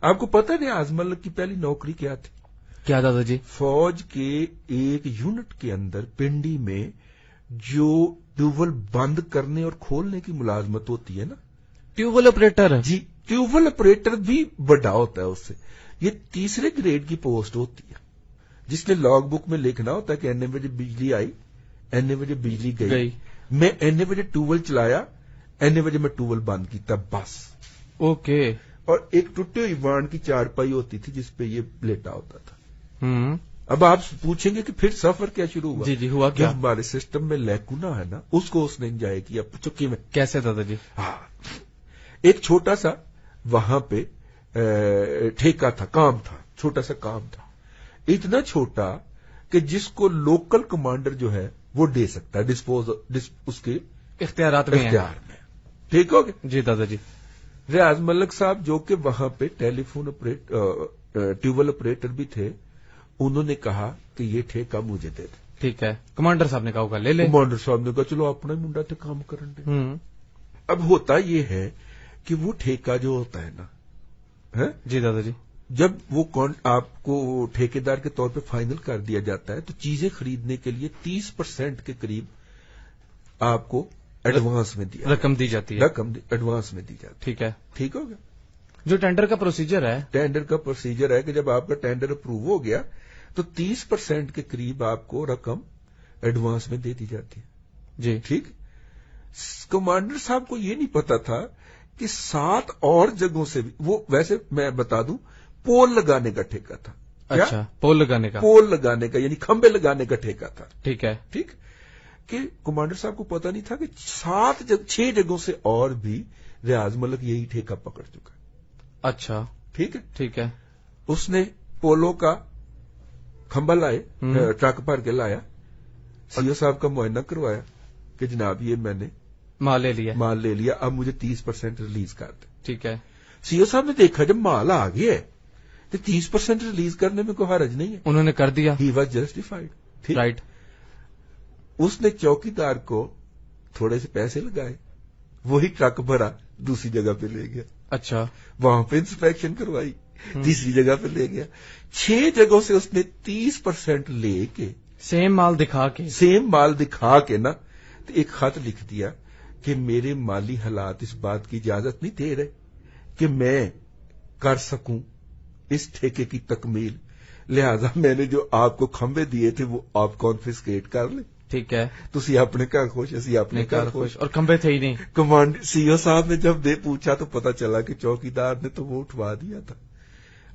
آپ کو پتا نہیں اعظم ملک کی پہلی نوکری کیا تھی؟ کیا دادا جی؟ فوج کے ایک یونٹ کے اندر پنڈی میں جو ٹیوبویل بند کرنے اور کھولنے کی ملازمت ہوتی ہے نا، ٹیوبویل آپریٹر؟ جی، ٹیوبویل آپریٹر بھی بڑا ہوتا ہے اس سے، یہ تیسرے گریڈ کی پوسٹ ہوتی ہے، جس نے لاگ بک میں لکھنا ہوتا ہے کہ این بجے بجلی آئی، این بجے بجلی گئی، میں این بجے ٹیوبویل چلایا، این بجے میں ٹیوبویل بند کیتا، بس۔ اوکے۔ اور ایک ٹوٹی ہوئی وان کی چارپائی ہوتی تھی جس پہ یہ لیٹا ہوتا تھا۔ اب آپ پوچھیں گے کہ پھر سفر کیا شروع ہوا؟ جی ہوا کیا؟ ہمارے سسٹم میں لیکونا ہے نا، اس کو اس نے انجوائے کیا چکی میں۔ کیسے دادا جی؟ ہاں، ایک چھوٹا سا وہاں پہ ٹھیکہ تھا، کام تھا، چھوٹا سا کام تھا، اتنا چھوٹا کہ جس کو لوکل کمانڈر جو ہے وہ دے سکتا ہے، اس کے اختیارات میں اختیار میں۔ ٹھیک ہو گیا؟ جی دادا جی۔ ریاض ملک صاحب جو کہ وہاں پہ ٹیوبویل آپریٹر بھی تھے، انہوں نے کہا کہ یہ ٹھیکہ مجھے دے دے۔ ٹھیک ہے، کمانڈر صاحب نے کہا ہوگا لے لے۔ کمانڈر صاحب نے کہا چلو اپنا ہی منڈا تے کام کرن دے۔ اب ہوتا یہ ہے کہ وہ ٹھیکہ جو ہوتا ہے نا، جی دادا جی، جب وہ آپ کو ٹھیکیدار کے طور پہ فائنل کر دیا جاتا ہے تو چیزیں خریدنے کے لیے 30% کے قریب آپ کو ایڈوانس میں دیا، رقم دی جاتی ہے، رقم ایڈوانس میں دی جاتی ہے۔ ٹھیک ہے، ٹھیک ہو گیا؟ جو ٹینڈر کا پروسیجر ہے، ٹینڈر کا پروسیجر ہے کہ جب آپ کا ٹینڈر اپروو ہو گیا تو 30% کے قریب آپ کو رقم ایڈوانس میں دے دی جاتی ہے۔ جی ٹھیک۔ کمانڈر صاحب کو یہ نہیں پتا تھا کہ 7 اور جگہوں سے بھی، وہ ویسے میں بتا دوں پول لگانے کا ٹھیکہ تھا۔ اچھا، پول لگانے کا، پول لگانے کا یعنی کھمبے لگانے کا ٹھیکہ تھا۔ ٹھیک ہے، ٹھیک کہ کمانڈر صاحب کو پتا نہیں تھا کہ 6 جگہوں سے اور بھی ریاض ملک یہی ٹھیکہ پکڑ چکا ہے۔ اچھا ٹھیک ہے، ٹھیک ہے، اس نے پولو کا کھمبا لائے، ٹرک بھر کے لایا، سیو صاحب کا معائنہ کروایا کہ جناب یہ میں نے مال لے لیا، اب مجھے 30% ریلیز کر دیں۔ ٹھیک ہے، سیو صاحب نے دیکھا جب مال آ گیا ہے تو 30% ریلیز کرنے میں کوئی حرج نہیں ہے، انہوں نے کر دیا، ہی واز جسٹیفائڈ۔ رائٹ۔ اس نے چوکیدار کو تھوڑے سے پیسے لگائے، وہی ٹرک بھرا دوسری جگہ پہ لے گیا، اچھا، وہاں پہ انسپیکشن کروائی، تیسری جگہ پہ لے گیا، 6 جگہوں سے اس نے 30% لے کے سیم مال دکھا کے نا تو ایک خط لکھ دیا کہ میرے مالی حالات اس بات کی اجازت نہیں دے رہے کہ میں کر سکوں اس ٹھیکے کی تکمیل، لہذا میں نے جو آپ کو کھمبے دیے تھے وہ آپ کانفسکیٹ کر لیں۔ ٹھیک ہے، تسی اپنے گھر خوش، اسی اپنے گھر خوش۔ اور کھمبے تھے ہی نہیں۔ کمانڈر سیو صاحب نے جب پوچھا تو پتا چلا کہ چوکیدار نے تو وہ اٹھوا دیا تھا۔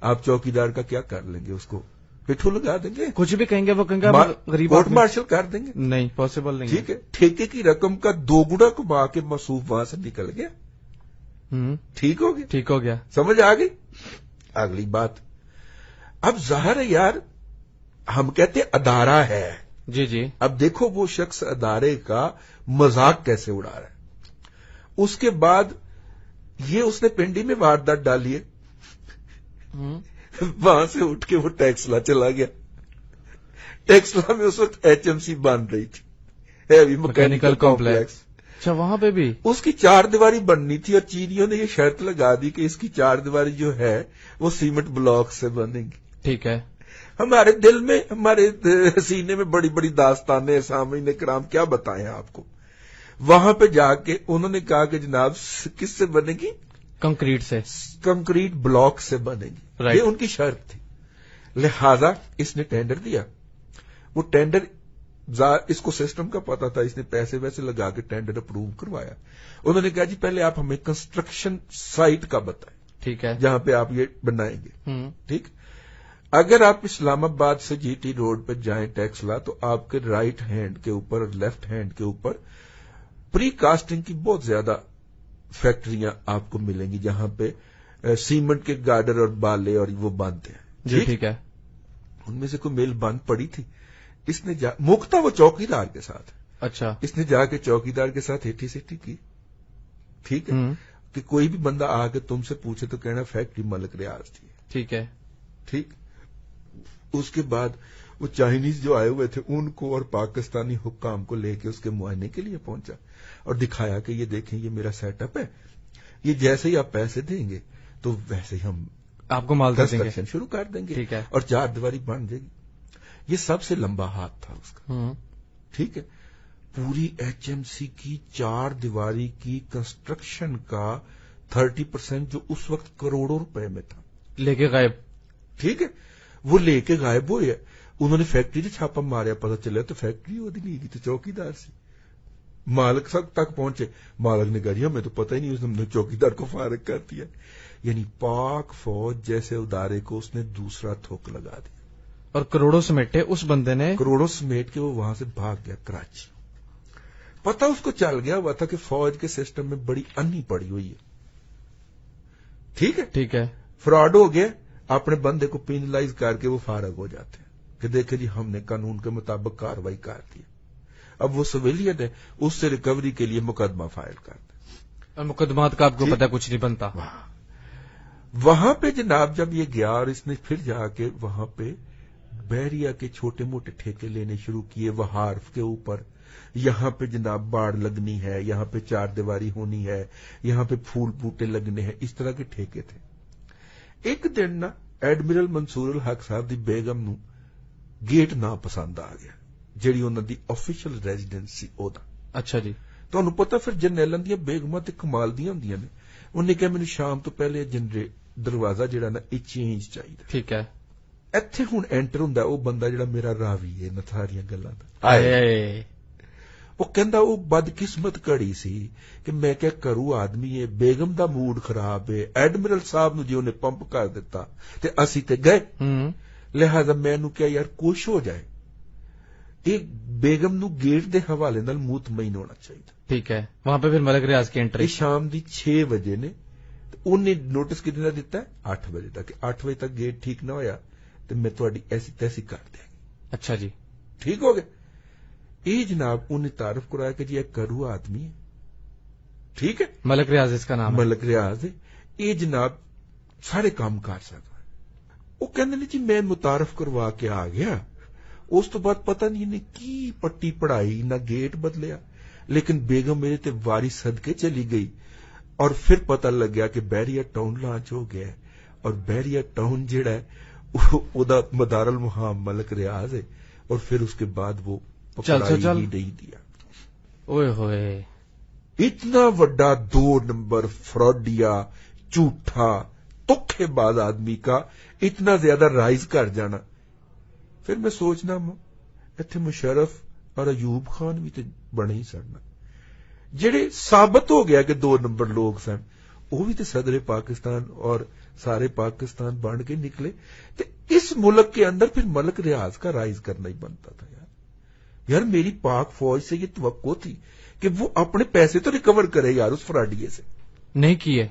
آپ چوکیدار کا کیا کر لیں گے؟ اس کو پٹھو لگا دیں گے، کچھ بھی کہیں گے، وہ کہیں گے غریب کورٹ مارشل کر دیں گے، نہیں پاسبل نہیں۔ ٹھیک ہے، ٹھیکے کی رقم کا 2 گنا کما کے مصروف وہاں سے نکل گیا۔ ٹھیک ہو گیا؟ ٹھیک ہو گیا، سمجھ آ گئی؟ اگلی بات، اب ظاہر ہے یار ہم کہتے ادارہ ہے، جی اب دیکھو وہ شخص ادارے کا مذاق کیسے اڑا رہا ہے۔ اس کے بعد یہ اس نے پنڈی میں واردات ڈالی ہے، وہاں سے اٹھ کے وہ ٹیکسلا چلا گیا۔ ٹیکسلا میں اس وقت HMC بن رہی تھی، ہیوی میکینیکل کمپلیکس۔ اچھا، وہاں پہ بھی اس کی 4 دیواری بننی تھی اور چینیوں نے یہ شرط لگا دی کہ اس کی 4 دیواری جو ہے وہ سیمنٹ بلاک سے بنے گی۔ ٹھیک ہے، ہمارے دل میں، ہمارے سینے میں بڑی بڑی داستانیں، سامعین کرام کیا بتائیں آپ کو۔ وہاں پہ جا کے انہوں نے کہا کہ جناب کس سے بنے گی؟ کنکریٹ سے، کنکریٹ بلاک سے بنے گی، یہ ان کی شرط تھی۔ لہذا اس نے ٹینڈر دیا، وہ ٹینڈر اس کو سسٹم کا پتا تھا، اس نے پیسے ویسے لگا کے ٹینڈر اپروو کروایا۔ انہوں نے کہا جی پہلے آپ ہمیں کنسٹرکشن سائٹ کا بتائیں، ٹھیک ہے، جہاں پہ آپ یہ بنائیں گے۔ ٹھیک، اگر آپ اسلام آباد سے GT روڈ پہ جائیں ٹیکسلا تو آپ کے رائٹ ہینڈ کے اوپر اور لیفٹ ہینڈ کے اوپر پری کاسٹنگ کی بہت زیادہ فیکٹریاں آپ کو ملیں گی، جہاں پہ سیمنٹ کے گارڈر اور بالے اور وہ باندھتے ہیں۔ جی ٹھیک ہے، ان میں سے کوئی میل بند پڑی تھی، اس نے مکتا وہ چوکیدار کے ساتھ، اچھا، اس نے جا کے چوکیدار کے ساتھ ہیٹھی سیٹھی کی۔ ٹھیک ہے، کہ کوئی بھی بندہ آ کے تم سے پوچھے تو کہنا فیکٹری ملک ریاض تھی۔ ٹھیک ہے، ٹھیک، اس کے بعد وہ چائنیز جو آئے ہوئے تھے ان کو اور پاکستانی حکام کو لے کے اس کے معائنے کے لیے پہنچا اور دکھایا کہ یہ دیکھیں یہ میرا سیٹ اپ ہے، یہ جیسے ہی آپ پیسے دیں گے تو ویسے ہی ہم آپ کو مال دے دیں گے. کنسٹرکشن شروع کر دیں گے ٹھیک ہے. اور 4 دیواری بن جائے گی. یہ سب سے لمبا ہاتھ تھا اس کا. ٹھیک ہے. پوری ایچ ایم سی کی 4 دیواری کی کنسٹرکشن کا 30% جو اس وقت کروڑوں روپے میں تھا لے کے غائب. ٹھیک ہے. وہ لے کے غائب ہوئے. انہوں نے فیکٹری سے چھاپا ماریا, پتہ چلا تو فیکٹری ہوتی نہیں گئی, تو چوکیدار سی. مالک تک پہنچے, مالک نے کہا ہمیں تو پتہ ہی نہیں, اس نے چوکیدار کو فارغ کر دیا. یعنی پاک فوج جیسے ادارے کو اس نے دوسرا تھوک لگا دیا. اور کروڑوں سمیٹے اس بندے نے, کروڑوں سمیٹ کے وہ وہاں سے بھاگ گیا کراچی. پتہ اس کو چل گیا ہوا تھا کہ فوج کے سسٹم میں بڑی انی پڑی ہوئی ہے. ٹھیک ہے. ٹھیک ہے. فراڈ ہو گیا, اپنے بندے کو پینلائز کر کے وہ فارغ ہو جاتے ہیں کہ دیکھیں جی ہم نے قانون کے مطابق کاروائی کر دی. اب وہ سویلین ہے, اس سے ریکوری کے لیے مقدمہ فائل کرتے ہیں. اور مقدمات کا آپ کو پتا کچھ نہیں بنتا. وہاں پہ جناب جب یہ گیا اور اس نے پھر جا کے وہاں پہ بحریہ کے چھوٹے موٹے ٹھیکے لینے شروع کیے. وہارف کے اوپر یہاں پہ جناب باڑ لگنی ہے, یہاں پہ 4 دیواری ہونی ہے, یہاں پہ پھول بوٹے لگنے ہیں, اس طرح کے ٹھیکے تھے. ایک دن نا ایڈمرل منصور الحق صاحب دی بیگم نو گیٹ نہ پسند آ گیا, جیڑی انہاں دی آفیشل ریزیڈنسی اودا. اچھا جی. تانوں پتہ پھر جرنیلاں دی بیگماں تے کمال دیاں ہوندیاں نے. انہوں نے کہا مینوں شام تو پہلے دروازہ جڑا نا یہ چینج چاہیے. ٹھیک ہے. ایتھے ہن اینٹر ہوندا او بندہ جڑا میرا راوی ہے نا ساریاں گلاں دا. وہ کہندا وہ بد قسمت کڑی سی کہ میں کیا کروں, آدمی ہے, بیگم دا موڈ خراب ہے, ایڈمرل صاحب نو جی انہیں پمپ کر دیتا تے اسی تے گئے, لہذا میں نو کیا یار کوش ہو جائے, ایک بیگم نو گیٹ دے حوالے نال مطمئن ہونا چاہیے. ٹھیک ہے. وہاں پہ پھر ملک ریاض کی انٹری شام دی 6 بجے نے, انہیں نوٹس کتنے دا دیتا ہے 8 بجے تک. 8 بجے تک گیٹ ٹھیک نہ ہویا تو میں تہاڈی ایسی تیسی کر دیں گی. اچھا جی. ٹھیک ہو گیا. یہ جناب انہیں تعارف کرایا کہ جی ایک کرو آدمی ہے. ٹھیک ہے. ملک ریاض اس کا نام ہے. ملک ریاض ہے. یہ جناب سارے کام کر سکتا ہے. وہ کہنے جی میں متعارف کروا کے آ گیا, اس تو بعد پتہ نہیں انہیں کی پٹی پڑھائی, نہ گیٹ بدلیا, لیکن بیگم میرے تے واری صدقے چلی گئی. اور پھر پتہ لگ گیا کہ بحریہ ٹاؤن لانچ ہو گیا ہے, اور بحریہ ٹاؤن جڑا ہے وہ مدار المحام ملک ریاض ہے. اور پھر اس کے بعد وہ چل نہیں دیا. اوئے ہوئے, اتنا وڈا 2 نمبر فراڈیا جھوٹا دھوکے باز آدمی کا اتنا زیادہ رائز کر جانا. پھر میں سوچنا اتنے مشرف اور ایوب خان بھی تو بنے ہی سڑنا, جڑے ثابت ہو گیا کہ 2 نمبر لوگ سن, وہ بھی تو صدر پاکستان اور سارے پاکستان بن کے نکلے. تو اس ملک کے اندر پھر ملک ریاض کا رائز کرنا ہی بنتا تھا. یار میری پاک فوج سے یہ توقع تھی کہ وہ اپنے پیسے تو ریکور کرے یار اس فراڈیے سے. نہیں کیے.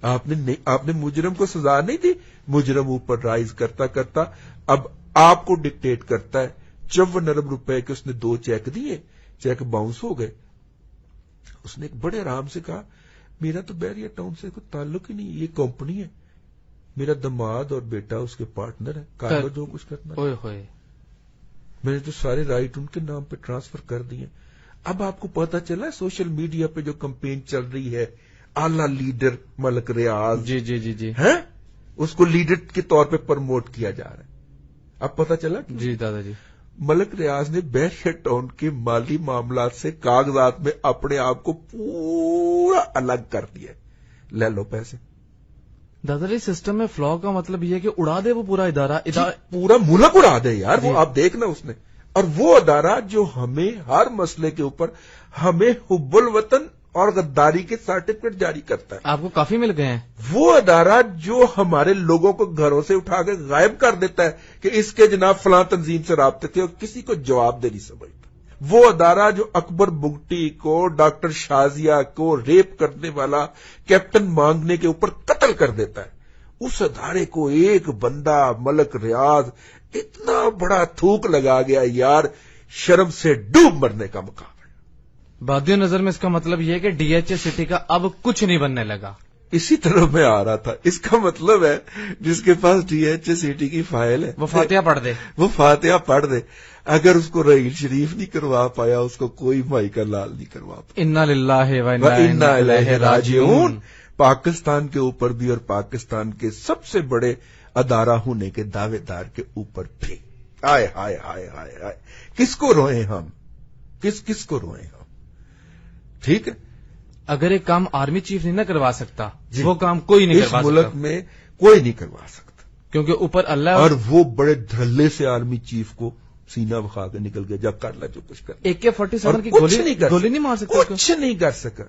آپ نے مجرم کو سزا نہیں دی. مجرم اوپر رائز کرتا کرتا اب آپ کو ڈکٹیٹ کرتا ہے. 54 ارب روپے کے اس نے 2 چیک دیے, چیک باؤنس ہو گئے. اس نے ایک بڑے آرام سے کہا میرا تو بحریہ ٹاؤن سے کوئی تعلق ہی نہیں, یہ کمپنی ہے, میرا دماد اور بیٹا اس کے پارٹنر ہے, کر جو کچھ کرنا. میں نے تو سارے رائٹ ان کے نام پہ ٹرانسفر کر دیے. اب آپ کو پتا چلا سوشل میڈیا پہ جو کمپین چل رہی ہے, اعلی لیڈر ملک ریاض, جی جی جی جی, ہے اس کو لیڈر کے طور پہ پروموٹ کیا جا رہا ہے. اب پتا چلا جی دادا جی, ملک ریاض نے بحریہ ٹاؤن کے مالی معاملات سے کاغذات میں اپنے آپ کو پورا الگ کر دیا. لے لو پیسے. دادا جی سسٹم میں فلاو کا مطلب یہ ہے کہ اڑا دے وہ پورا ادارہ, پورا ملک اڑا دے یار. وہ آپ دیکھنا اس نے, اور وہ ادارہ جو ہمیں ہر مسئلے کے اوپر ہمیں حب الوطن اور غداری کے سرٹیفکیٹ جاری کرتا ہے. آپ کو کافی مل گئے ہیں. وہ ادارہ جو ہمارے لوگوں کو گھروں سے اٹھا کے غائب کر دیتا ہے کہ اس کے جناب فلاں تنظیم سے رابطے تھے اور کسی کو جواب دے نہیں سمجھتا. وہ ادارہ جو اکبر بگٹی کو, ڈاکٹر شازیہ کو ریپ کرنے والا کیپٹن مانگنے کے اوپر قتل کر دیتا ہے, اس ادارے کو ایک بندہ ملک ریاض اتنا بڑا تھوک لگا گیا یار, شرم سے ڈوب مرنے کا مقام. بادیوں نظر میں اس کا مطلب یہ ہے کہ ڈی ایچ اے سٹی کا اب کچھ نہیں بننے لگا. اسی طرح میں آ رہا تھا. اس کا مطلب ہے جس کے پاس ڈی ایچ اے سٹی کی فائل ہے وہ فاتحہ پڑھ دے, وہ فاتحہ پڑھ دے. اگر اس کو رحیل شریف نہیں کروا پایا, اس کو کوئی مائی کا لال نہیں کروا پایا. انا للہ و انا الیہ راجعون. پاکستان کے اوپر بھی اور پاکستان کے سب سے بڑے ادارہ ہونے کے دعوے دار کے اوپر بھی. ہائے ہائے ہائے ہائے ہائے، کس کو روئیں ہم، کس کو روئیں ہم. ٹھیک ہے، اگر ایک کام آرمی چیف نہیں نہ کروا سکتا وہ کام کوئی نہیں کروا اس سکتا ملک میں کوئی نہیں کروا سکتا، کیونکہ اوپر اللہ. اور وہ بڑے دھڑلے سے آرمی چیف کو سینہ بخا کے نکل گیا، جب کر لا جو کچھ کر. AK-47 کی گولی نہیں مار سکتا، کچھ نہیں کر سکا.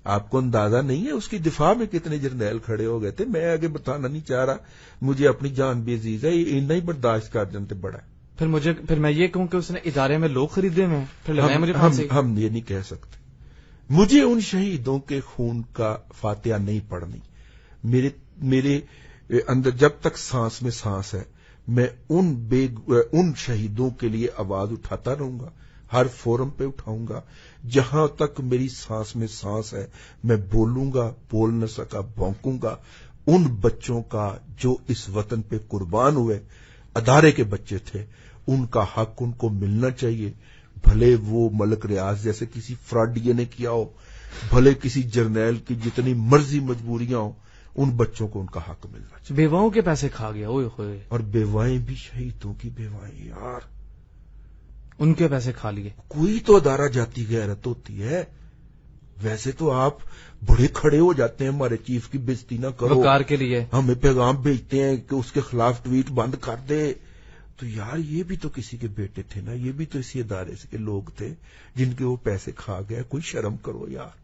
آپ کو اندازہ نہیں ہے اس کی دفاع میں کتنے جرنیل کھڑے ہو گئے تھے. میں آگے بتانا نہیں چاہ رہا، مجھے اپنی جان بھی عزیز ہے، یہ نہیں برداشت کر جانتے بڑا. پھر میں یہ کہوں کہ اس نے ادارے میں لوگ خریدے ہوئے ہیں، پھر لگائیں مجھے پھانسی. ہم یہ نہیں کہہ سکتے. مجھے ان شہیدوں کے خون کا فاتحہ نہیں پڑھنی. میرے اندر جب تک سانس میں سانس ہے میں ان شہیدوں کے لیے آواز اٹھاتا رہوں گا، ہر فورم پہ اٹھاؤں گا. جہاں تک میری سانس میں سانس ہے میں بولوں گا، بول نہ سکا بھونکوں گا. ان بچوں کا جو اس وطن پہ قربان ہوئے، ادارے کے بچے تھے، ان کا حق ان کو ملنا چاہیے. بھلے وہ ملک ریاض جیسے کسی فراڈیے نے کیا ہو، بھلے کسی جرنیل کی جتنی مرضی مجبوریاں ہوں، ان بچوں کو ان کا حق ملنا چاہیے. بیواؤں کے پیسے کھا گیا، اوئے ہوئے. اور بیوائیں بھی، شہیدوں کی بیوائیں یار، ان کے پیسے کھا لیے. کوئی تو ادارہ جاتی غیرت ہوتی ہے. ویسے تو آپ بڑے کھڑے ہو جاتے ہیں ہمارے چیف کی بےزتی نہ کرو، وقار کے لیے ہمیں پیغام بھیجتے ہیں کہ اس کے خلاف ٹویٹ بند کر دے. تو یار یہ بھی تو کسی کے بیٹے تھے نا، یہ بھی تو اسی ادارے سے کے لوگ تھے جن کے وہ پیسے کھا گئے. کوئی شرم کرو یار.